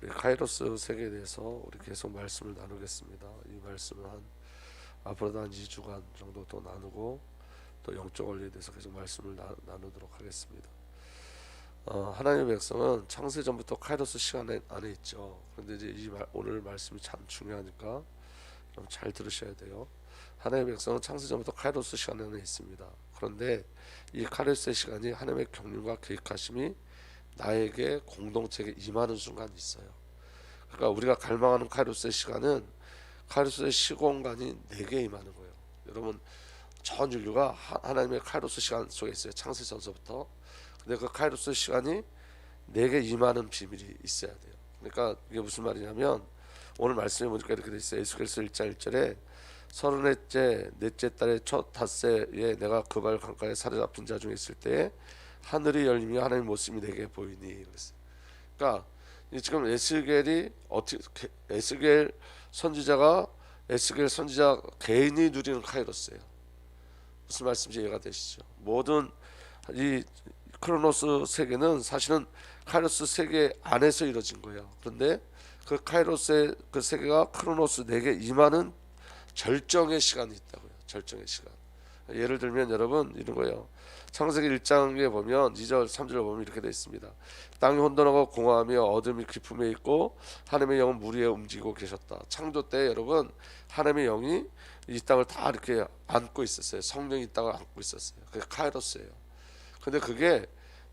카이로스 세계에 대해서 우리 계속 말씀을 나누겠습니다. 이 말씀은 앞으로도 한 2주간 정도 또 나누고 또 영적 원리에 대해서 계속 말씀을 나누도록 하겠습니다. 하나님의 백성은 창세 전부터 카이로스 시간 안에 있죠. 그런데 이제 오늘 말씀이 참 중요하니까 좀 잘 들으셔야 돼요. 하나님의 백성은 창세 전부터 카이로스 시간 안에 있습니다. 그런데 이 카이로스의 시간이 하나님의 경륜과 계획하심이 나에게 공동체에 임하는 순간이 있어요. 그러니까 우리가 갈망하는 카이로스의 시간은 카이로스의 시공간이 내게 임하는 거예요. 여러분, 전 인류가 하나님의 카이로스 시간 속에 있어요. 창세전서부터. 근데 그 카이로스 시간이 내게 임하는 비밀이 있어야 돼요. 그러니까 이게 무슨 말이냐면 오늘 말씀에 보니까 이렇게 돼 있어요. 에스겔서 1장 1절에 서른넷째 넷째 달의 첫 닷새에 내가 그발 강가에 사로잡힌 자 중에 있을 때에 하늘이 열리며 하나님의 모습이 내게 보이니. 그랬어요. 그러니까 지금 에스겔 선지자 개인이 누리는 카이로스예요. 무슨 말씀인지 이해가 되시죠? 모든 이 크로노스 세계는 사실은 카이로스 세계 안에서 이루어진 거예요. 그런데 그 카이로스의 그 세계가 크로노스 내게 임하는 절정의 시간이 있다고요. 절정의 시간. 예를 들면 여러분 이런 거예요. 창세기 1장에 보면 2절 3절에 보면 이렇게 되어 있습니다. 땅이 혼돈하고 공허하며 어둠이 깊음에 있고 하나님의 영은 물 위에 움직이고 계셨다. 창조 때 여러분 하나님의 영이 이 땅을 다 이렇게 안고 있었어요. 성령이 이 땅을 안고 있었어요. 그게 카이로스예요. 근데 그게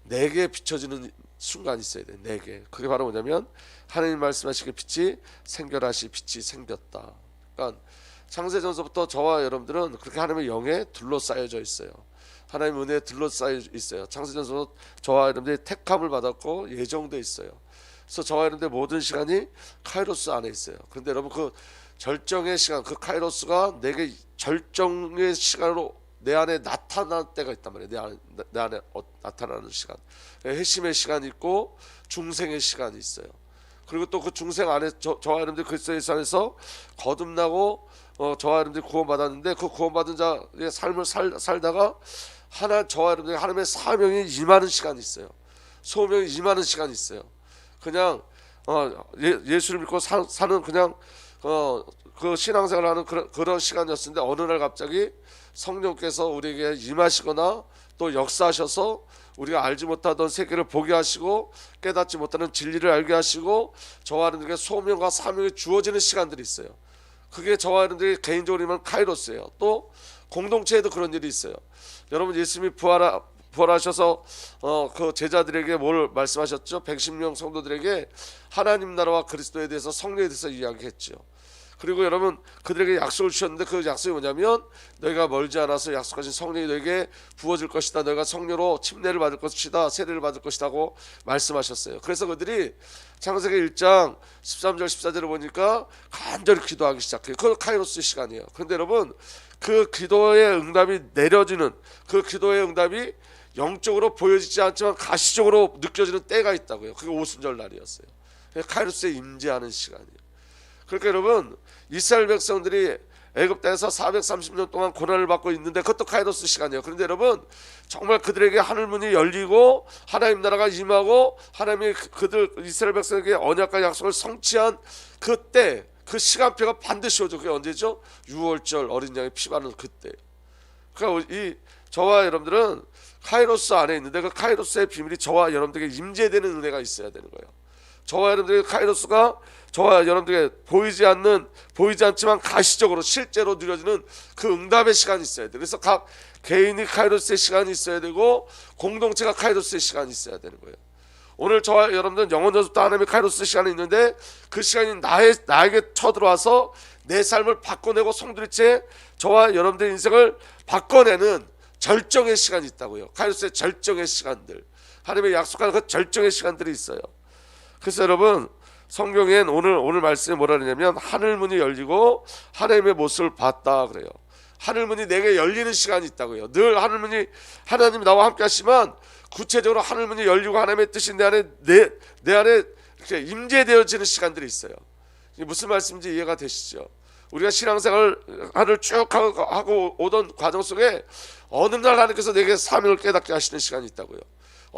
내게 비춰지는 순간이 있어야 돼. 내게. 그게 바로 뭐냐면 하나님 말씀하시기에 빛이 생겨라시 빛이 생겼다. 그러니까 창세전서부터 저와 여러분들은 그렇게 하나님의 영에 둘러싸여져 있어요. 하나님의 은혜에 둘러싸여 있어요. 창세전서 저와 여러분들이 택함을 받았고 예정돼 있어요. 그래서 저와 여러분들 모든 시간이 카이로스 안에 있어요. 그런데 여러분 그 절정의 시간, 그 카이로스가 내게 절정의 시간으로 내 안에 나타날 때가 있단 말이에요. 내 안에 나타나는 시간. 회심의 시간이 있고 중생의 시간이 있어요. 그리고 또 그 중생 안에 저와 여러분들 그리스도 예수 안에서 거듭나고 저와 여러분들이 구원받았는데 그 구원받은 자의 삶을 살다가 저와 여러분들이 하나님의 사명이 임하는 시간이 있어요. 소명이 임하는 시간이 있어요. 그냥 예수를 믿고 사는 그냥 그 신앙생활을 하는 그런 시간이었는데 어느 날 갑자기 성령께서 우리에게 임하시거나 또 역사하셔서 우리가 알지 못하던 세계를 보게 하시고 깨닫지 못하는 진리를 알게 하시고 저와 여러분들에게 소명과 사명이 주어지는 시간들이 있어요. 그게 저와 여러분들이 개인적으로 임한 카이로스예요. 또 공동체에도 그런 일이 있어요. 여러분 예수님이 부활하셔서 그 제자들에게 뭘 말씀하셨죠? 110명 성도들에게 하나님 나라와 그리스도에 대해서 성령에 대해서 이야기했죠. 그리고 여러분 그들에게 약속을 주셨는데 그 약속이 뭐냐면 너희가 멀지 않아서 약속하신 성령이 너에게 부어질 것이다. 너희가 성령으로 침례를 받을 것이다. 세례를 받을 것이라고 말씀하셨어요. 그래서 그들이 창세기 1장 13절 14절을 보니까 간절히 기도하기 시작해요. 그건 카이로스의 시간이에요. 그런데 여러분 그 기도의 응답이 내려지는 그 기도의 응답이 영적으로 보여지지 않지만 가시적으로 느껴지는 때가 있다고요. 그게 오순절 날이었어요. 카이로스에 임재하는 시간이에요. 그러니까 여러분 이스라엘 백성들이 애굽 땅에서 430년 동안 고난을 받고 있는데 그것도 카이로스 시간이에요. 그런데 여러분 정말 그들에게 하늘 문이 열리고 하나님 나라가 임하고 하나님이 그들 이스라엘 백성에게 언약과 약속을 성취한 그때 그 시간표가 반드시 오죠. 그게 언제죠? 6월절 어린 양의 피 바르는 그때예요. 그러니까 저와 여러분들은 카이로스 안에 있는데 그 카이로스의 비밀이 저와 여러분들에게 임재되는 은혜가 있어야 되는 거예요. 저와 여러분들의 카이로스가 저와 여러분들에게 보이지 않지만 가시적으로 실제로 누려지는 그 응답의 시간이 있어야 돼요. 그래서 각 개인이 카이로스의 시간이 있어야 되고 공동체가 카이로스의 시간이 있어야 되는 거예요. 오늘 저와 여러분들은 영원전부터 하나님의 카이로스 시간이 있는데 그 시간이 나에게 쳐들어와서 내 삶을 바꿔내고 송두리째 저와 여러분들의 인생을 바꿔내는 절정의 시간이 있다고요. 카이로스의 절정의 시간들, 하나님의 약속하는 그 절정의 시간들이 있어요. 그래서 여러분 성경엔 오늘 말씀에 뭐라 그러냐면 하늘문이 열리고 하나님의 모습을 봤다 그래요. 하늘문이 내게 열리는 시간이 있다고요. 늘 하늘문이 하나님이 나와 함께 하시면 구체적으로 하늘문이 열리고 하나님의 뜻이 내 안에 이렇게 임재되어지는 시간들이 있어요. 이게 무슨 말씀인지 이해가 되시죠? 우리가 신앙생활을 쭉 하고 오던 과정 속에 어느 날 하나님께서 내게 사명을 깨닫게 하시는 시간이 있다고요.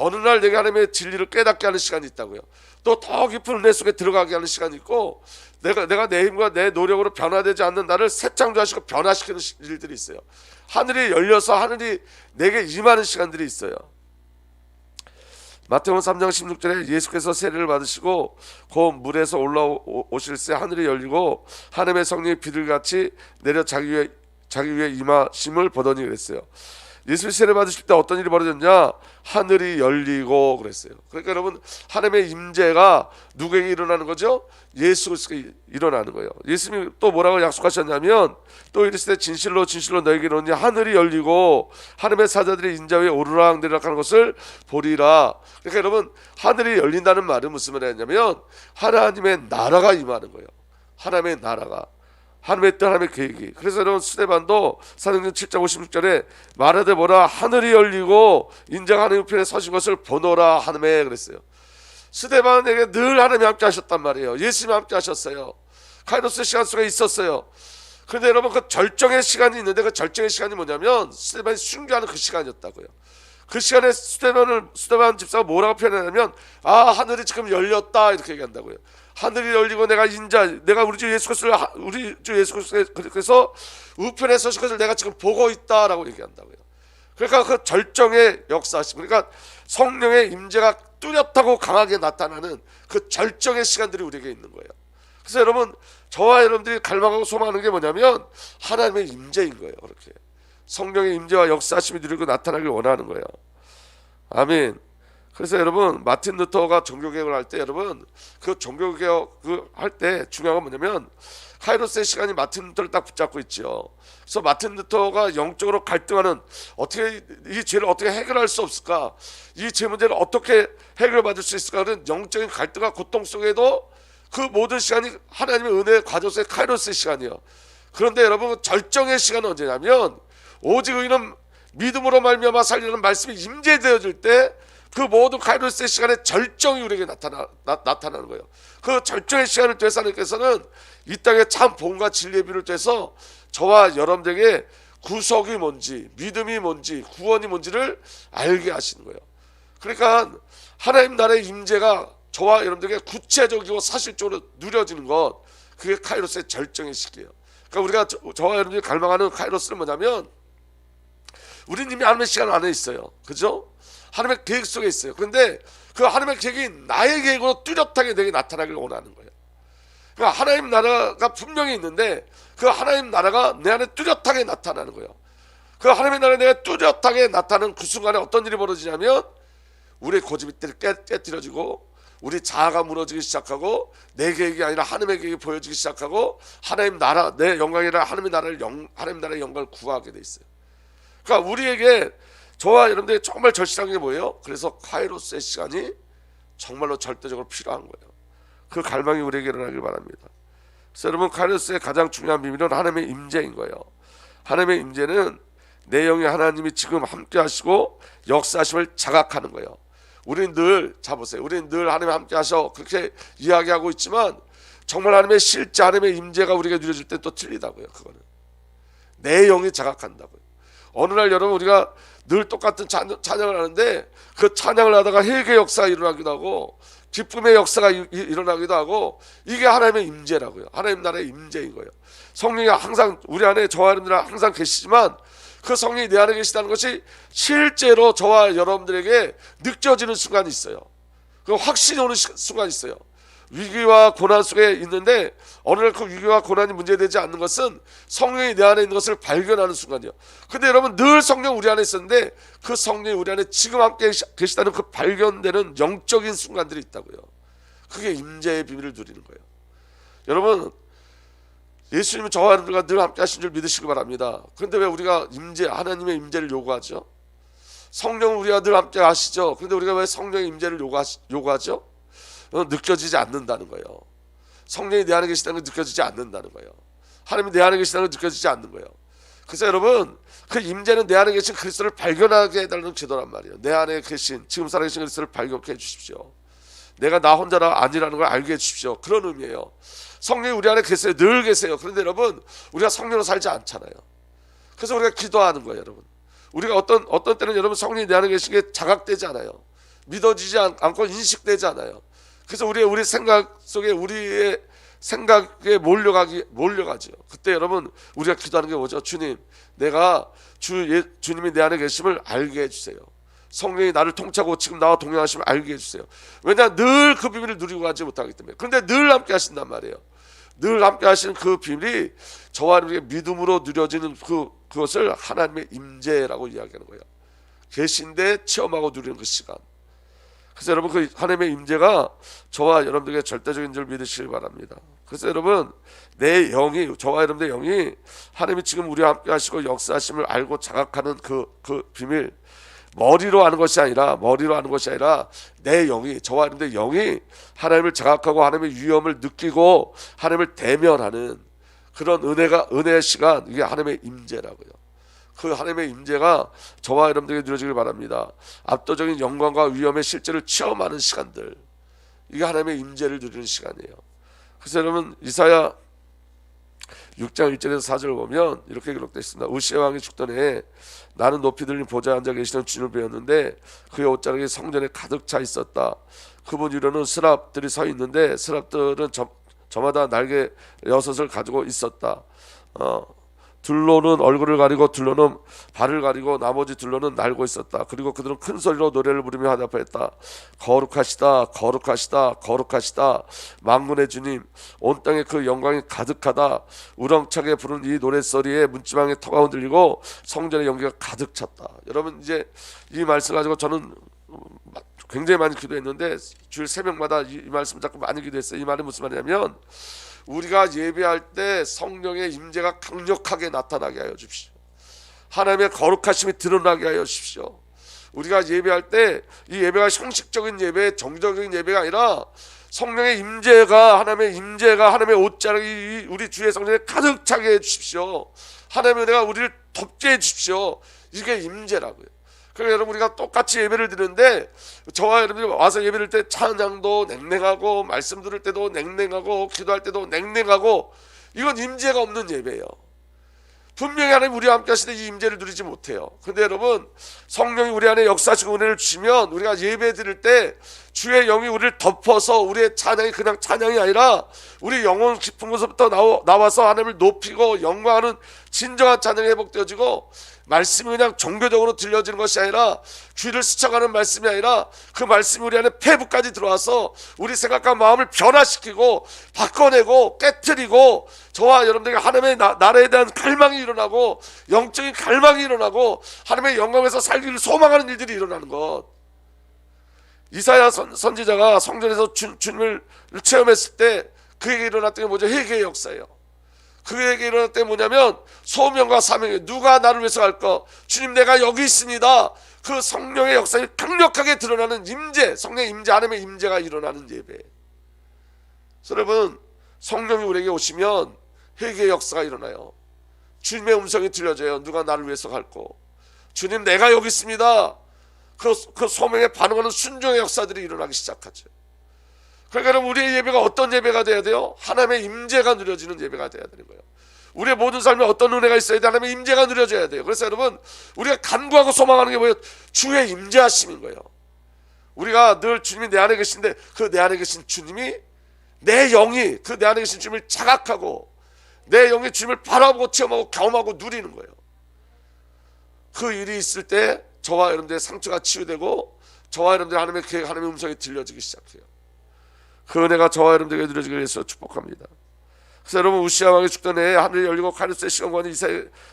어느 날 내가 하나님의 진리를 깨닫게 하는 시간이 있다고요. 또 더 깊은 은혜 속에 들어가게 하는 시간이 있고, 내가 내 힘과 내 노력으로 변화되지 않는 나를 새 창조하시고 변화시키는 일들이 있어요. 하늘이 열려서 하늘이 내게 임하는 시간들이 있어요. 마태복음 3장 16절에 예수께서 세례를 받으시고 곧 물에서 올라오실새 하늘이 열리고 하나님의 성령이 비둘기같이 내려 자기 위에 임하심을 보더니 그랬어요. 예수 세례 받으실 때 어떤 일이 벌어졌냐? 하늘이 열리고 그랬어요. 그러니까 여러분, 하나님의 임재가 누구에게 일어나는 거죠? 예수 그리스도에게 일어나는 거예요. 예수님이 또 뭐라고 약속하셨냐면, 또 이르시되 진실로 진실로 너에게 이르노니 하늘이 열리고 하나님의 사자들이 인자 위에 오르락내리락 하는 것을 보리라. 그러니까 여러분, 하늘이 열린다는 말은 무슨 말이냐면 하나님의 나라가 임하는 거예요. 하나님의 나라가, 하나님의 뜻, 하나님의 계획이. 그래서 여러분, 스데반도 사도행전 7장 56절에 말하되 뭐라 하늘이 열리고 인자가 하나님 우편에 서신 것을 보노라 하느매 그랬어요. 스데반에게 늘 하나님이 함께 하셨단 말이에요. 예수님이 함께 하셨어요. 카이로스 시간 속에 있었어요. 그런데 여러분, 그 절정의 시간이 있는데 그 절정의 시간이 뭐냐면 스데반이 순교하는 그 시간이었다고요. 그 시간에 스데반 집사가 뭐라고 표현하냐면, 아, 하늘이 지금 열렸다 이렇게 얘기한다고요. 하늘이 열리고 내가 우리 주 예수 그리스도께서 우편에 서신 것을 내가 지금 보고 있다라고 얘기한다고요. 그러니까 그 절정의 역사심, 그러니까 성령의 임재가 뚜렷하고 강하게 나타나는 그 절정의 시간들이 우리에게 있는 거예요. 그래서 여러분, 저와 여러분들이 갈망하고 소망하는 게 뭐냐면 하나님의 임재인 거예요. 그렇게 성령의 임재와 역사심이 누리고 나타나길 원하는 거예요. 아멘. 그래서 여러분, 마틴 루터가 종교개혁을 할 때, 여러분, 그 종교개혁 할 때 중요한 건 뭐냐면 카이로스의 시간이 마틴 루터를 딱 붙잡고 있죠. 그래서 마틴 루터가 영적으로 갈등하는, 어떻게 이 죄를 어떻게 해결할 수 없을까, 이 죄 문제를 어떻게 해결받을 수 있을까 하는 영적인 갈등과 고통 속에도 그 모든 시간이 하나님의 은혜의 과정 속의 카이로스의 시간이에요. 그런데 여러분, 절정의 시간은 언제냐면 오직 의인은 믿음으로 말미암아 살리는 말씀이 임재되어질 때 그 모든 카이로스의 시간에 절정이 우리에게 나타나는 거예요. 그 절정의 시간을 통해서 하나님께서는 이 땅에 참 복음과 진리의 비를 통해서 저와 여러분들에게 구속이 뭔지, 믿음이 뭔지, 구원이 뭔지를 알게 하시는 거예요. 그러니까 하나님 나라의 임재가 저와 여러분들에게 구체적이고 사실적으로 누려지는 것, 그게 카이로스의 절정의 시기예요. 그러니까 우리가 저와 여러분들이 갈망하는 카이로스는 뭐냐면, 우리는 이미 하나님의 시간 안에 있어요. 그죠? 하나님의 계획 속에 있어요. 그런데 그 하나님의 계획이 나의 계획으로 뚜렷하게 내게 나타나길 원하는 거예요. 그러니까 하나님 나라가 분명히 있는데 그 하나님 나라가 내 안에 뚜렷하게 나타나는 거예요. 그 하나님의 나라가 내가 뚜렷하게 나타나는 그 순간에 어떤 일이 벌어지냐면 우리의 고집이 깨뜨려지고 우리 자아가 무너지기 시작하고 내 계획이 아니라 하나님의 계획이 보여지기 시작하고 하나님 나라, 내 영광이 아니라 하나님의 나라의 영광을 구하게 돼 있어요. 그러니까 우리에게, 저와 여러분들이 정말 절실한 게 뭐예요? 그래서 카이로스의 시간이 정말로 절대적으로 필요한 거예요. 그 갈망이 우리에게 일어나길 바랍니다. 그래서 여러분, 카이로스의 가장 중요한 비밀은 하나님의 임재인 거예요. 하나님의 임재는 내 영에 하나님이 지금 함께 하시고 역사하심을 자각하는 거예요. 우리는 늘, 자보세요, 우리는 늘 하나님 함께 하셔 그렇게 이야기하고 있지만 정말 하나님의 실제 하나님의 임재가 우리에게 누려질 때 또 틀리다고요. 그거는 내 영이 자각한다고요. 어느 날 여러분, 우리가 늘 똑같은 찬양을 하는데 그 찬양을 하다가 회개 역사가 일어나기도 하고 기쁨의 역사가 일어나기도 하고, 이게 하나님의 임재라고요. 하나님 나라의 임재인 거예요. 성령이 항상 우리 안에, 저와 여러분들 항상 계시지만 그 성령이 내 안에 계시다는 것이 실제로 저와 여러분들에게 느껴지는 순간이 있어요. 그 확신이 오는 순간이 있어요. 위기와 고난 속에 있는데 어느 날 그 위기와 고난이 문제되지 않는 것은 성령이 내 안에 있는 것을 발견하는 순간이에요. 근데 여러분, 늘 성령 우리 안에 있었는데 그 성령이 우리 안에 지금 함께 계시다는 그 발견되는 영적인 순간들이 있다고요. 그게 임재의 비밀을 누리는 거예요. 여러분, 예수님은 저와 여러분들과 늘 함께 하신 줄 믿으시기 바랍니다. 그런데 왜 우리가 하나님의 임재를 요구하죠? 성령은 우리가 늘 함께 하시죠. 그런데 우리가 왜 성령의 임재를 요구하죠? 느껴지지 않는다는 거예요. 성령이 내 안에 계시다는 걸 느껴지지 않는다는 거예요. 하나님이 내 안에 계시다는 걸 느껴지지 않는 거예요. 그래서 여러분, 그 임재는 내 안에 계신 그리스도를 발견하게 해달라는 기도란 말이에요. 내 안에 계신, 지금 살아계신 그리스도를 발견케 해주십시오. 내가 나 혼자라 아니라는 걸 알게 해주십시오. 그런 의미예요. 성령이 우리 안에 계세요. 늘 계세요. 그런데 여러분, 우리가 성령으로 살지 않잖아요. 그래서 우리가 기도하는 거예요. 여러분, 우리가 어떤 때는 여러분 성령이 내 안에 계신 게 자각되지 않아요. 믿어지지 않고 인식되지 않아요. 그래서 우리 생각 속에 우리의 생각에 몰려가죠. 그때 여러분 우리가 기도하는 게 뭐죠? 주님, 내가 주님이 내 안에 계심을 알게 해주세요. 성령이 나를 통치하고 지금 나와 동행하심을 알게 해주세요. 왜냐, 늘 그 비밀을 누리고 가지 못하기 때문에. 그런데 늘 함께 하신단 말이에요. 늘 함께 하시는 그 비밀이 저와 여러분에게 믿음으로 누려지는 그것을 하나님의 임재라고 이야기하는 거예요. 계신데 체험하고 누리는 그 시간. 그래서 여러분 그 하나님의 임재가 저와 여러분들에게 절대적인 줄 믿으시길 바랍니다. 그래서 여러분 내 영이, 저와 여러분들의 영이 하나님이 지금 우리와 함께 하시고 역사하심을 알고 자각하는 그 비밀, 머리로 아는 것이 아니라 내 영이, 저와 여러분들의 영이 하나님을 자각하고 하나님의 위엄을 느끼고 하나님을 대면하는 그런 은혜의 시간, 이게 하나님의 임재라고요. 그 하나님의 임재가 저와 여러분들에게 누려지길 바랍니다. 압도적인 영광과 위엄의 실제를 체험하는 시간들, 이게 하나님의 임재를 누리는 시간이에요. 그래서 여러분 이사야 6장 1절에서 4절을 보면 이렇게 기록되어 있습니다. 우시야 왕이 죽던 해에 나는 높이 들린 보좌에 앉아 계시는 주님을 배웠는데 그의 옷자락이 성전에 가득 차 있었다. 그분 위로는 스랍들이 서 있는데 스랍들은 저마다 날개 6을 가지고 있었다. 둘로는 얼굴을 가리고 둘로는 발을 가리고 나머지 둘로는 날고 있었다. 그리고 그들은 큰 소리로 노래를 부르며 화답했다. 거룩하시다, 거룩하시다, 거룩하시다. 만군의 주님, 온 땅에 그 영광이 가득하다. 우렁차게 부르는 이 노랫소리에 문지방에 터가 흔들리고 성전의 연기가 가득 찼다. 여러분 이제 이 말씀을 가지고 저는 굉장히 많이 기도했는데 주일 새벽마다 이 말씀 자꾸 많이 기도했어요. 이 말이 무슨 말이냐면 우리가 예배할 때 성령의 임재가 강력하게 나타나게 하여 주십시오. 하나님의 거룩하심이 드러나게 하여 주십시오. 우리가 예배할 때 이 예배가 형식적인 예배, 정적인 예배가 아니라 성령의 임재가, 하나님의 임재가 하나님의 옷자락이 우리 주의 성전에 가득 차게 해 주십시오. 하나님의 은혜가 우리를 덮게 해 주십시오. 이게 임재라고요. 그러니까 여러분 우리가 똑같이 예배를 드리는데 저와 여러분이 와서 예배를 때 찬양도 냉랭하고 말씀 들을 때도 냉랭하고 기도할 때도 냉랭하고, 이건 임재가 없는 예배예요. 분명히 하나님 우리와 함께 하시되 이 임재를 누리지 못해요. 근데 여러분 성령이 우리 안에 역사하시고 은혜를 주시면 우리가 예배 드릴 때 주의 영이 우리를 덮어서 우리의 찬양이 그냥 찬양이 아니라 우리 영혼 깊은 곳부터 나와서 하나님을 높이고 영광하는 진정한 찬양이 회복되어지고, 말씀이 그냥 종교적으로 들려지는 것이 아니라 귀를 스쳐가는 말씀이 아니라 그 말씀이 우리 안에 폐부까지 들어와서 우리 생각과 마음을 변화시키고 바꿔내고 깨트리고 저와 여러분들에게 하나님의 나라에 대한 갈망이 일어나고 영적인 갈망이 일어나고 하나님의 영광에서 살기를 소망하는 일들이 일어나는 것. 이사야 선지자가 성전에서 주님을 체험했을 때 그에게 일어났던 게 뭐죠? 회개의 역사예요. 그에게 일어났을 때 뭐냐면 소명과 사명이에요. 누가 나를 위해서 할까? 주님 내가 여기 있습니다. 그 성령의 역사가 강력하게 드러나는 임재, 성령의 임재, 하나님의 임재가 일어나는 예배. 여러분 성령이 우리에게 오시면 회개의 역사가 일어나요. 주님의 음성이 들려져요. 누가 나를 위해서 할고? 주님 내가 여기 있습니다. 그 소명에 반응하는 순종의 역사들이 일어나기 시작하죠. 그러니까 여러분 우리의 예배가 어떤 예배가 돼야 돼요? 하나님의 임재가 누려지는 예배가 돼야 되는 거예요. 우리의 모든 삶에 어떤 은혜가 있어야 돼? 하나님의 임재가 누려져야 돼요. 그래서 여러분 우리가 간구하고 소망하는 게 뭐예요? 주의 임재하심인 거예요. 우리가 늘 주님이 내 안에 계신데 그 내 안에 계신 주님이, 내 영이 그 내 안에 계신 주님을 자각하고 내 영이 주님을 바라보고 체험하고 경험하고 누리는 거예요. 그 일이 있을 때 저와 여러분들의 상처가 치유되고 저와 여러분들의 하나님의 음성이 들려지기 시작해요. 그 은혜가 저와 여러분들에게 누려지기를 위해서 축복합니다. 그래서 여러분 우시야 왕이 죽던 해에 하늘이 열리고 카르스의 시간관이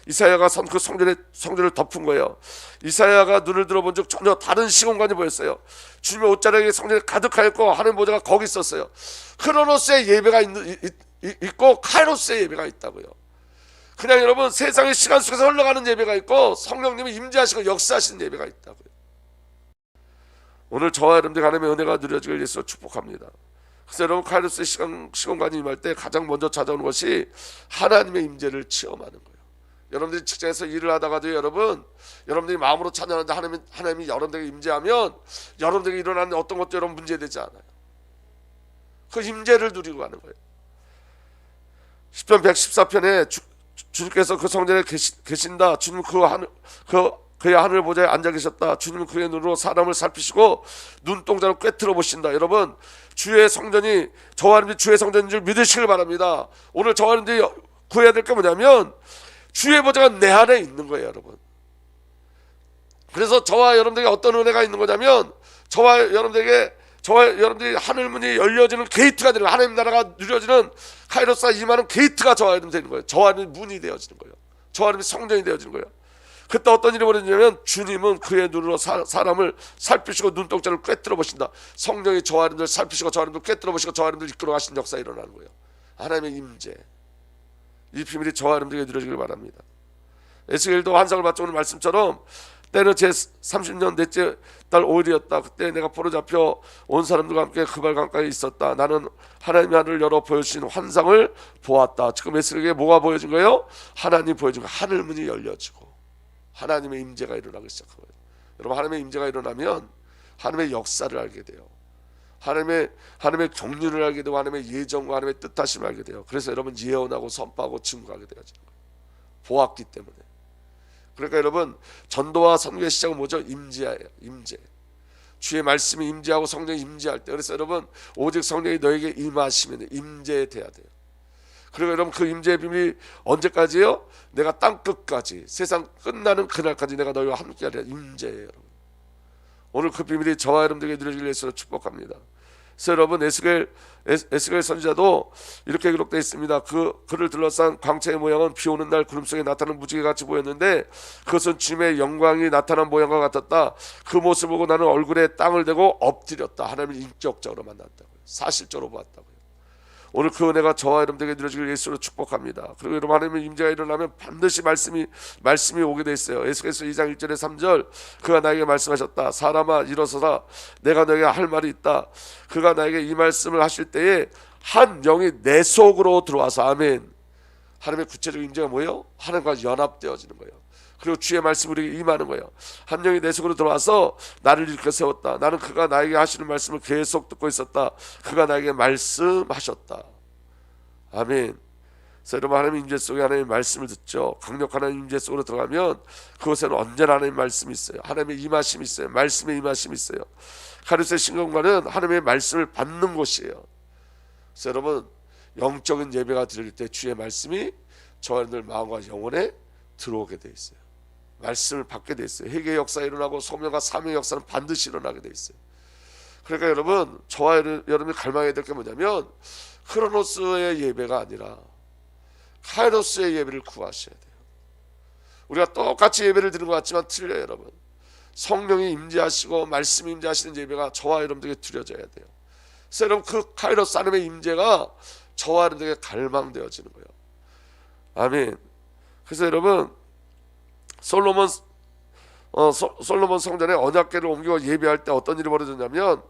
이사야가 선 그 성전을 덮은 거예요. 이사야가 눈을 들어본 적 전혀 다른 시공간이 보였어요. 주님의 옷자락이 성전에 가득하였고 하늘 보좌가 거기 있었어요. 크로노스의 예배가 있고 카이로스의 예배가 있다고요. 그냥 여러분 세상의 시간 속에서 흘러가는 예배가 있고 성령님이 임재하시고 역사하시는 예배가 있다고요. 오늘 저와 여러분들 하나님의 은혜가 누려지길 위해서 축복합니다. 그래서 여러분 카이로스의 시간관이 임할 때 가장 먼저 찾아오는 것이 하나님의 임재를 체험하는 거예요. 여러분들이 직장에서 일을 하다가도 여러분들이 마음으로 찬양하는데 하나님이 여러분들에게 임재하면 여러분들에게 일어나는 어떤 것도 여러분 문제되지 않아요. 그 임재를 누리고 가는 거예요. 시편 114편에 주님께서 그 성전에 계신다. 주님 그 그의 하늘 보좌에 앉아 계셨다. 주님은 그의 눈으로 사람을 살피시고 눈동자로 꿰뚫어 보신다. 여러분, 주의 성전이 저와 여러분들이 주의 성전인 줄 믿으시길 바랍니다. 오늘 저와 여러분들이 구해야 될 게 뭐냐면 주의 보좌가 내 안에 있는 거예요, 여러분. 그래서 저와 여러분들에게 어떤 은혜가 있는 거냐면 저와 여러분들이 하늘 문이 열려지는 게이트가 되는 거예요. 하나님 나라가 누려지는 카이로스가 임하는 게이트가 저와 여러분 되는 거예요. 저와 여러분 문이 되어지는 거예요. 저와 여러분 성전이 되어지는 거예요. 그때 어떤 일이 벌어지냐면 주님은 그의 눈으로 사람을 살피시고 눈동자를 꿰뚫어 보신다. 성령이 저와 여러분들 살피시고 저와 여러분들 꿰뚫어 보시고 저와 여러분들 이끌어 가신 역사가 일어나는 거예요. 하나님의 임재, 이 비밀이 저와 여러분들에게 누려지길 바랍니다. 에스겔도 환상을 받자 오는 말씀처럼 때는 제 30년 넷째 달 5일이었다. 그때 내가 포로 잡혀 온 사람들과 함께 그발 강가에 있었다. 나는 하나님의 하늘을 열어 보여주신 환상을 보았다. 지금 에스겔에게 뭐가 보여진 거예요? 하나님 보여준 거. 하늘 문이 열려지고 하나님의 임재가 일어나기 시작한 거예요. 여러분, 하나님의 임재가 일어나면 하나님의 역사를 알게 돼요. 하나님의 경륜을 알게 되고 하나님의 예정과 하나님의 뜻하심을 알게 돼요. 그래서 여러분 예언하고 선포하고 증거하게 되어지는 거예요. 보았기 때문에. 그러니까 여러분, 전도와 선교의 시작은 뭐죠? 임재예요. 임재. 주의 말씀이 임재하고 성령이 임재할 때, 그래서 여러분 오직 성령이 너에게 임하시면 임재돼야 돼요. 그리고 여러분 그 임재의 비밀이 언제까지요? 내가 땅 끝까지, 세상 끝나는 그날까지 내가 너희와 함께하리라. 임재예요, 여러분. 오늘 그 비밀이 저와 여러분들에게 누려지길 예수로 축복합니다. 그래서 여러분 에스겔 선지자도 이렇게 기록되어 있습니다. 그를 둘러싼 광채의 모양은 비 오는 날 구름 속에 나타나는 무지개 같이 보였는데 그것은 주님의 영광이 나타난 모양과 같았다. 그 모습을 보고 나는 얼굴에 땅을 대고 엎드렸다. 하나님을 인격적으로 만났다고요. 사실적으로 보았다고요. 오늘 그 은혜가 저와 여러분들에게 누려지길 예수로 축복합니다. 그리고 여러분, 하나님의 임재가 일어나면 반드시 말씀이 오게 돼 있어요. 에스겔서 2장 1절에 3절, 그가 나에게 말씀하셨다. 사람아 일어서라, 내가 너에게 할 말이 있다. 그가 나에게 이 말씀을 하실 때에 한 영이 내 속으로 들어와서, 아멘. 하나님의 구체적 임재가 뭐예요? 하나님과 연합되어지는 거예요. 그리고 주의 말씀이 우리에게 임하는 거예요. 한 영이 내 속으로 들어와서 나를 일으켜 세웠다. 나는 그가 나에게 하시는 말씀을 계속 듣고 있었다. 그가 나에게 말씀하셨다. 아멘. 그래서 여러분, 하나님의 임재 속에 하나님의 말씀을 듣죠. 강력한 하나님의 임재 속으로 들어가면 그곳에는 언제나 하나님의 말씀이 있어요. 하나님의 임하심이 있어요. 말씀의 임하심이 있어요. 카리스의 신경관은 하나님의 말씀을 받는 곳이에요. 그래서 여러분, 영적인 예배가 드릴 때 주의 말씀이 저희들 마음과 영혼에 들어오게 돼 있어요. 말씀을 받게 돼 있어요. 회개의 역사가 일어나고 소명과 사명의 역사는 반드시 일어나게 돼 있어요. 그러니까 여러분, 저와 여러분이 갈망해야 될 게 뭐냐면 크로노스의 예배가 아니라 카이로스의 예배를 구하셔야 돼요. 우리가 똑같이 예배를 드리는 것 같지만 틀려요, 여러분. 성령이 임재하시고 말씀이 임재하시는 예배가 저와 여러분들에게 드려져야 돼요. 그래서 여러분, 그 카이로스 하나님의 임재가 저와 여러분들에게 갈망되어지는 거예요. 아멘. 그래서 여러분, 솔로몬 성전에 언약궤를 옮기고 예배할 때 어떤 일이 벌어졌냐면,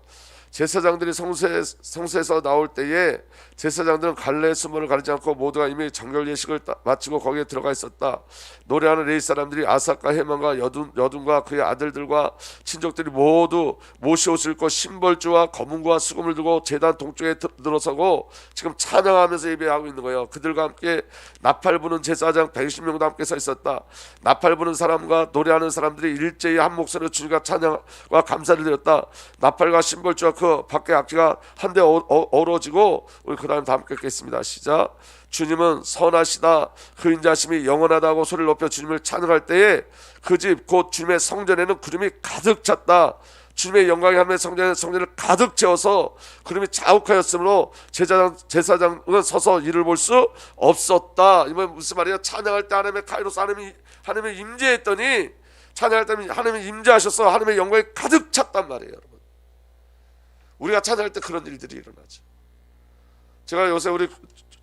제사장들이 성소에서 나올 때에 제사장들은 갈래의 수문을 가리지 않고 모두가 이미 정결 예식을 마치고 거기에 들어가 있었다. 노래하는 레위 사람들이 아삭과 헤만과 여둔과 그의 아들들과 친족들이 모두 모시 옷을 입고 심벌주와 검은고와 수금을 들고 제단 동쪽에 들어서고 지금 찬양하면서 예배하고 있는 거예요. 그들과 함께 나팔 부는 제사장 120명도 함께 서 있었다. 나팔 부는 사람과 노래하는 사람들이 일제히 한 목소리로 주님과 찬양과 감사를 드렸다. 나팔과 심벌주와 그 밖에 악기가 한데 어우러지고, 우리 그 다음 다 함께 읽겠습니다. 시작. 주님은 선하시다, 그 인자심이 영원하다고 소리를 높여 주님을 찬양할 때에 그 집 곧 주님의 성전에는 구름이 가득 찼다. 주님의 영광이 하나님의 성전을 가득 채워서 구름이 자욱하였으므로 제사장은 서서 이를 볼 수 없었다. 이건 무슨 말이야? 찬양할 때 하나님의 카이로스, 하나님의 임재했더니, 찬양할 때 하나님이 임재하셔서 하나님의 영광이 가득 찼단 말이에요, 여러분. 우리가 찬양할 때 그런 일들이 일어나죠. 제가 요새 우리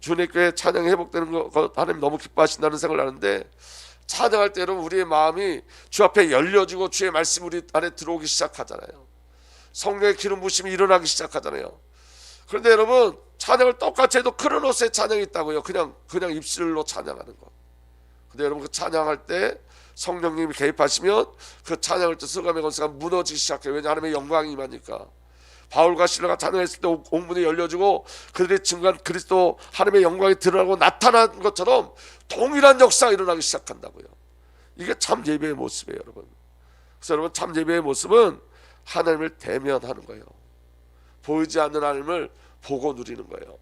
주님교회 찬양이 회복되는 거 하나님 너무 기뻐하신다는 생각을 하는데, 찬양할 때 여러분 우리의 마음이 주 앞에 열려지고 주의 말씀이 우리 안에 들어오기 시작하잖아요. 성령의 기름 부심이 일어나기 시작하잖아요. 그런데 여러분, 찬양을 똑같이 해도 크로노스의 찬양이 있다고요. 그냥 입술로 찬양하는 거. 근데 여러분, 그 찬양할 때 성령님이 개입하시면 그 찬양을 때 스감의 권세가 무너지기 시작해요. 왜냐? 하나님의 영광이 임하니까. 바울과 실라가 찬양했을 때 옥문이 열려지고 그들이 증거한 그리스도 하나님의 영광이 드러나고 나타난 것처럼 동일한 역사가 일어나기 시작한다고요. 이게 참 예배의 모습이에요, 여러분. 그래서 여러분 참 예배의 모습은 하나님을 대면하는 거예요. 보이지 않는 하나님을 보고 누리는 거예요.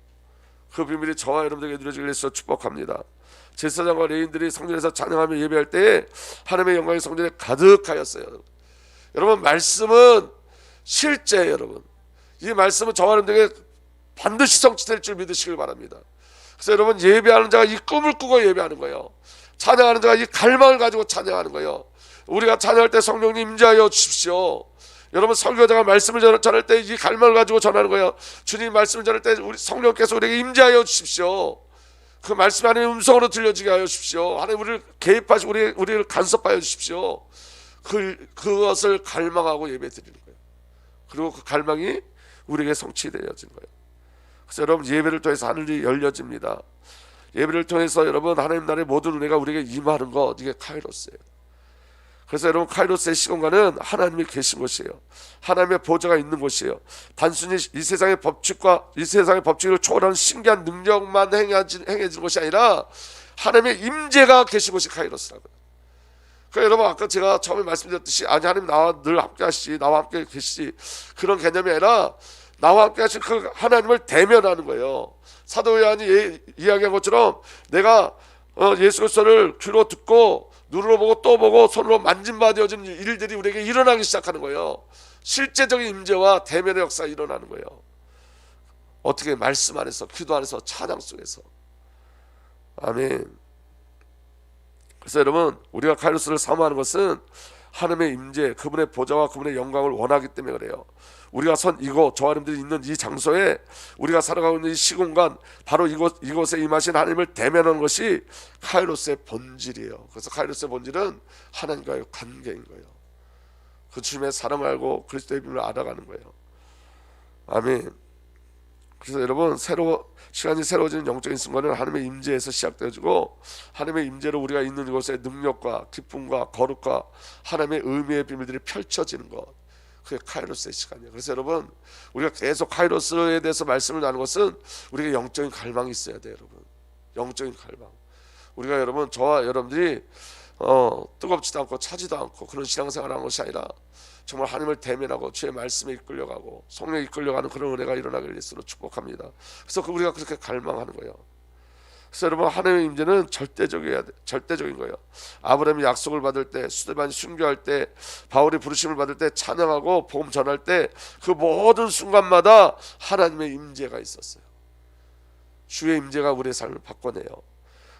그 비밀이 저와 여러분들에게 누려지길 위해서 축복합니다. 제사장과 레위인들이 성전에서 찬양하며 예배할 때에 하나님의 영광이 성전에 가득하였어요. 여러분 말씀은 실제예요. 여러분 이 말씀은 저와 여러분들에게 반드시 성취될 줄 믿으시길 바랍니다. 그래서 여러분 예배하는 자가 이 꿈을 꾸고 예배하는 거예요. 찬양하는 자가 이 갈망을 가지고 찬양하는 거예요. 우리가 찬양할 때 성령님 임재하여 주십시오. 여러분 설교자가 말씀을 전할 때 이 갈망을 가지고 전하는 거예요. 주님 말씀을 전할 때 우리 성령께서 우리에게 임재하여 주십시오. 그 말씀이 하나님의 음성으로 들려지게 하여 주십시오. 하나님 우리를 개입하시고 우리를 간섭하여 주십시오. 그것을 갈망하고 예배 드리는 거예요. 그리고 그 갈망이 우리에게 성취되어진 거예요. 그래서 여러분 예배를 통해서 하늘이 열려집니다. 예배를 통해서 여러분 하나님 나라의 모든 은혜가 우리에게 임하는 것, 이게 카이로스예요. 그래서 여러분 카이로스의 시공간은 하나님이 계신 곳이에요. 하나님의 보좌가 있는 곳이에요. 단순히 이 세상의 법칙을 초월하는 신기한 능력만 행해지는 것이 아니라 하나님의 임재가 계신 곳이 카이로스라고요. 그러니까 여러분 아까 제가 처음에 말씀드렸듯이 아니 하나님 나와 늘 함께 하시지, 나와 함께 계시지, 그런 개념이 아니라 나와 함께 하신 그 하나님을 대면하는 거예요. 사도 요한이 이야기한 것처럼 내가 예수 그리스도를 귀로 듣고 눈으로 보고 또 보고 손으로 만진받아진 일들이 우리에게 일어나기 시작하는 거예요. 실제적인 임재와 대면의 역사가 일어나는 거예요. 어떻게? 말씀 안에서, 기도 안에서, 찬양 속에서. 아멘. 그래서 여러분 우리가 카이로스를 사모하는 것은 하나님의 임재, 그분의 보좌와 그분의 영광을 원하기 때문에 그래요. 우리가 선 이곳, 저와 여러분들이 있는 이 장소에, 우리가 살아가고 있는 이 시공간, 바로 이곳에 임하신 하나님을 대면하는 것이 카이로스의 본질이에요. 그래서 카이로스의 본질은 하나님과의 관계인 거예요. 그 주님의 사랑을 알고 그리스도의 비밀을 알아가는 거예요. 아멘. 그래서 여러분 시간이 새로워지는 영적인 순간은 하나님의 임재에서 시작되어지고, 하나님의 임재로 우리가 있는 이곳에 능력과 기쁨과 거룩과 하나님의 의미의 비밀들이 펼쳐지는 것, 그게 카이로스의 시간이에요. 그래서 여러분 우리가 계속 카이로스에 대해서 말씀을 나누는 것은 우리에게 영적인 갈망이 있어야 돼요. 여러분 영적인 갈망. 우리가 여러분 저와 여러분들이 뜨겁지도 않고 차지도 않고 그런 신앙생활을 하는 것이 아니라 정말 하나님을 대면하고 주의 말씀에 이끌려가고 성령에 이끌려가는 그런 은혜가 일어나길 예수로 축복합니다. 그래서 우리가 그렇게 갈망하는 거예요. 그래서 여러분 하나님의 임재는 절대적인 거예요. 아브라함이 약속을 받을 때, 스데반이 순교할 때, 바울이 부르심을 받을 때, 찬양하고 복음 전할 때, 그 모든 순간마다 하나님의 임재가 있었어요. 주의 임재가 우리의 삶을 바꿔내요.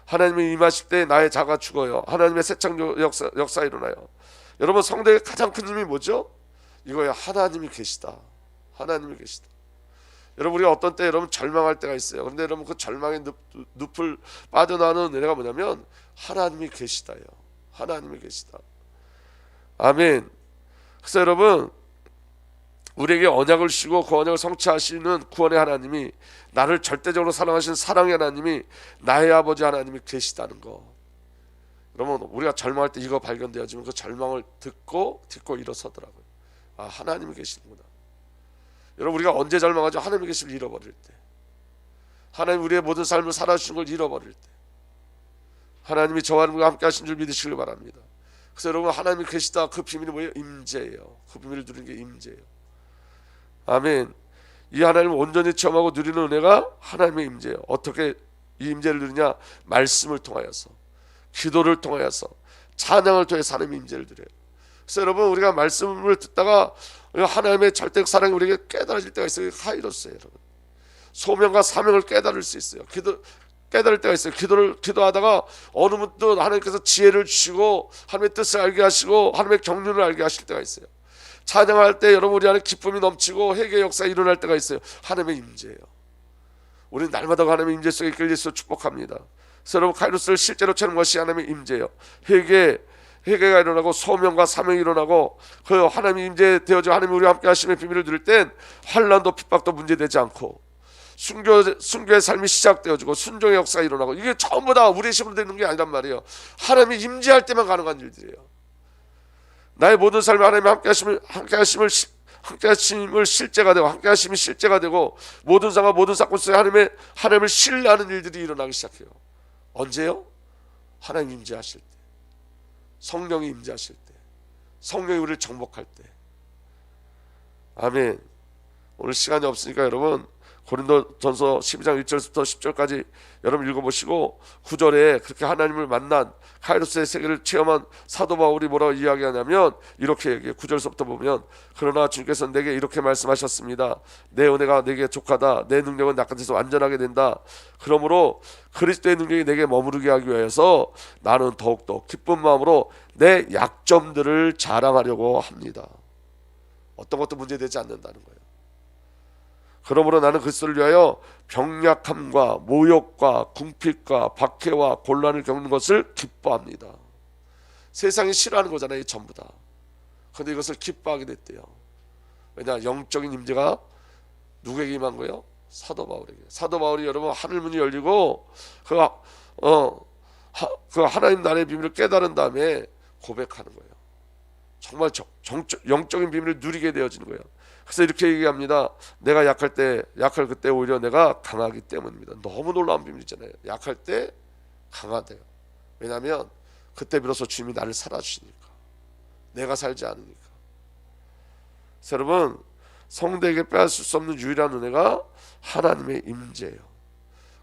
하나님이 임하실 때 나의 자가 죽어요. 하나님의 새 창조 역사 일어나요. 여러분 성도의 가장 큰 힘이 뭐죠? 이거예요. 하나님이 계시다. 하나님이 계시다. 여러분 우리가 어떤 때 여러분 절망할 때가 있어요. 그런데 여러분 그 절망의 늪을 빠져나오는 은혜가 뭐냐면 하나님이 계시다예요. 하나님이 계시다. 아멘. 그래서 여러분 우리에게 언약을 주시고 그 언약을 성취하시는 구원의 하나님이, 나를 절대적으로 사랑하시는 사랑의 하나님이, 나의 아버지 하나님이 계시다는 거. 여러분 우리가 절망할 때 이거 발견되어지면 그 절망을 듣고 일어서더라고요. 아 하나님이 계시는구나. 여러분 우리가 언제 절망하죠? 하나님의 계심을 잃어버릴 때, 하나님 우리의 모든 삶을 살아주신 걸 잃어버릴 때. 하나님이 저와 여러분과 함께 하신 줄 믿으시길 바랍니다. 그래서 여러분 하나님이 계시다, 그 비밀이 뭐예요? 임재예요. 그 비밀을 누리는 게 임재예요. 아멘. 이 하나님을 온전히 체험하고 누리는 은혜가 하나님의 임재예요. 어떻게 이 임재를 누리냐? 말씀을 통하여서, 기도를 통하여서, 찬양을 통해서 하나님의 임재를 누려요. 그래서 여러분 우리가 말씀을 듣다가 하나님의 절대적 사랑이 우리에게 깨달아질 때가 있어요. 카이로스예요. 여러분 소명과 사명을 깨달을 수 있어요. 깨달을 때가 있어요. 기도하다가 어느 문득 하나님께서 지혜를 주시고 하나님의 뜻을 알게 하시고 하나님의 경륜을 알게 하실 때가 있어요. 찬양할 때 여러분 우리 안에 기쁨이 넘치고 회개의 역사가 일어날 때가 있어요. 하나님의 임재예요. 우리는 날마다 하나님의 임재 속에 이끌려 있어 축복합니다. 그래서 여러분 카이로스를 실제로 채는 것이 하나님의 임재예요. 회개가 일어나고 소명과 사명이 일어나고 그 하나님의 임재 되어져 하나님이 우리와 함께 하심의 비밀을 누릴 땐 환난도 핍박도 문제되지 않고 순교의 삶이 시작되어지고 순종의 역사가 일어나고, 이게 전부 다 우리의 힘으로 되는 게 아니란 말이에요. 하나님이 임재할 때만 가능한 일들이에요. 나의 모든 삶에 하나님이 함께 하심을 실제가 되고, 함께 하심이 실제가 되고, 모든 상황 모든 사건 속에 하나님을 신뢰하는 일들이 일어나기 시작해요. 언제요? 하나님 임재하실 때, 성령이 임재하실 때, 성령이 우리를 정복할 때. 아멘. 오늘 시간이 없으니까 여러분 고린도전서 12장 1절부터 10절까지 여러분 읽어보시고 9절에 그렇게 하나님을 만난 카이로스의 세계를 체험한 사도 바울이 뭐라고 이야기하냐면 이렇게 얘기해요. 9절서부터 보면 그러나 주님께서 내게 이렇게 말씀하셨습니다. 내 은혜가 내게 족하다. 내 능력은 약한 데서 완전하게 된다. 그러므로 그리스도의 능력이 내게 머무르게 하기 위해서 나는 더욱더 기쁜 마음으로 내 약점들을 자랑하려고 합니다. 어떤 것도 문제되지 않는다는 거예요. 그러므로 나는 그리스도를 위하여 병약함과 모욕과 궁핍과 박해와 곤란을 겪는 것을 기뻐합니다. 세상이 싫어하는 거잖아요, 전부 다. 그런데 이것을 기뻐하게 됐대요. 왜냐, 영적인 임재가 누구에게 임한 거예요? 사도 바울에게. 사도 바울이 여러분 하늘문이 열리고 그 하나님 나라의 비밀을 깨달은 다음에 고백하는 거예요. 정말 영적인 비밀을 누리게 되어지는 거예요. 그래서 이렇게 얘기합니다. 내가 약할 그때 오히려 내가 강하기 때문입니다. 너무 놀라운 비밀이잖아요. 약할 때 강하대요. 왜냐하면 그때 비로소 주님이 나를 살아주시니까. 내가 살지 않으니까. 그래서 여러분 성도에게 빼앗을 수 없는 유일한 은혜가 하나님의 임재예요.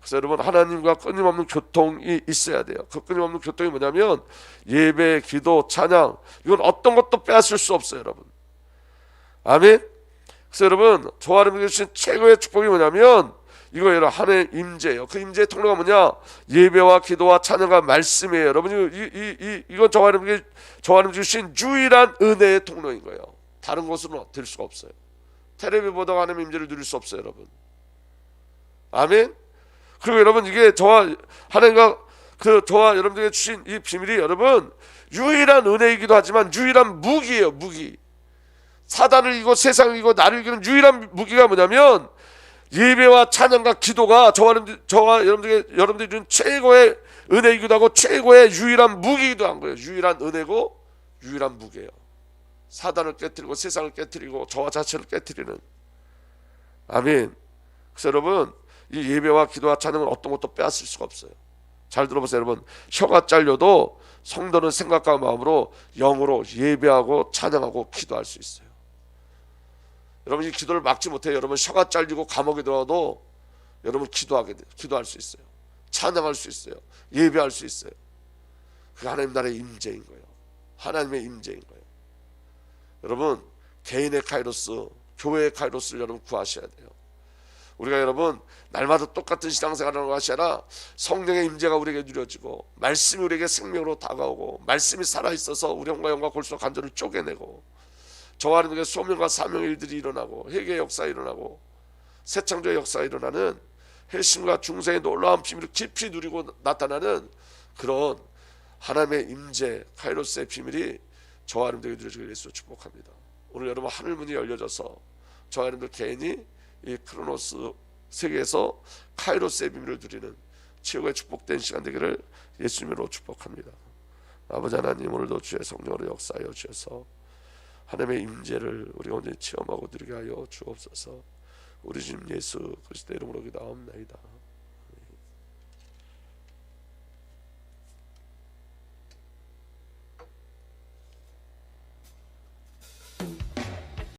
그래서 여러분 하나님과 끊임없는 교통이 있어야 돼요. 그 끊임없는 교통이 뭐냐면 예배, 기도, 찬양, 이건 어떤 것도 빼앗을 수 없어요, 여러분. 아멘. 그래서 여러분 저와 여러분에게 주신 최고의 축복이 뭐냐면 이거예요. 하나님의 임재예요. 그 임재의 통로가 뭐냐? 예배와 기도와 찬양과 말씀이에요. 여러분 이건 저와 여러분에게 주신 유일한 은혜의 통로인 거예요. 다른 곳으로는 될 수가 없어요. 텔레비 보다가 하나님의 임재를 누릴 수 없어요, 여러분. 아멘. 그리고 여러분 이게 저와 여러분들에게 주신 이 비밀이 여러분 유일한 은혜이기도 하지만 유일한 무기예요. 무기. 사단을 이기고 세상을 이기고 나를 이기는 유일한 무기가 뭐냐면 예배와 찬양과 기도가 저와 여러분들이 준 최고의 은혜이기도 하고 최고의 유일한 무기이기도 한 거예요. 유일한 은혜고 유일한 무기예요. 사단을 깨뜨리고 세상을 깨뜨리고 저와 자체를 깨뜨리는. 아멘. 그래서 여러분 이 예배와 기도와 찬양은 어떤 것도 빼앗을 수가 없어요. 잘 들어보세요, 여러분. 혀가 잘려도 성도는 생각과 마음으로 영으로 예배하고 찬양하고 기도할 수 있어요. 여러분 이 기도를 막지 못해요. 여러분 혀가 잘리고 감옥에 들어가도 여러분 기도할 수 있어요. 찬양할 수 있어요. 예배할 수 있어요. 그게 하나님 나라의 임재인 거예요. 하나님의 임재인 거예요. 여러분 개인의 카이로스, 교회의 카이로스를 여러분 구하셔야 돼요. 우리가 여러분 날마다 똑같은 신앙생활을 하는 것이 아니라 성령의 임재가 우리에게 누려지고 말씀이 우리에게 생명으로 다가오고 말씀이 살아있어서 우리 영과 영과 골수와 간절을 쪼개내고 저와 여러분에게 소명과 사명의 일들이 일어나고 회개의 역사가 일어나고 새창조의 역사가 일어나는 회심과 중생의 놀라운 비밀을 깊이 누리고 나타나는 그런 하나님의 임재 카이로스의 비밀이 저와 여러분들에게 누려지기를 예수로 축복합니다. 오늘 여러분 하늘문이 열려져서 저와 여러분들 개인이 이 크로노스 세계에서 카이로스의 비밀을 누리는 최고의 축복된 시간 되기를 예수님으로 축복합니다. 아버지 하나님 오늘도 주의 성령으로 역사하여 주셔서 하나님의 임재를 우리가 온전히 체험하고 누리게 하여 주옵소서. 우리 주님 예수 그리스도의 이름으로 기도하옵나이다.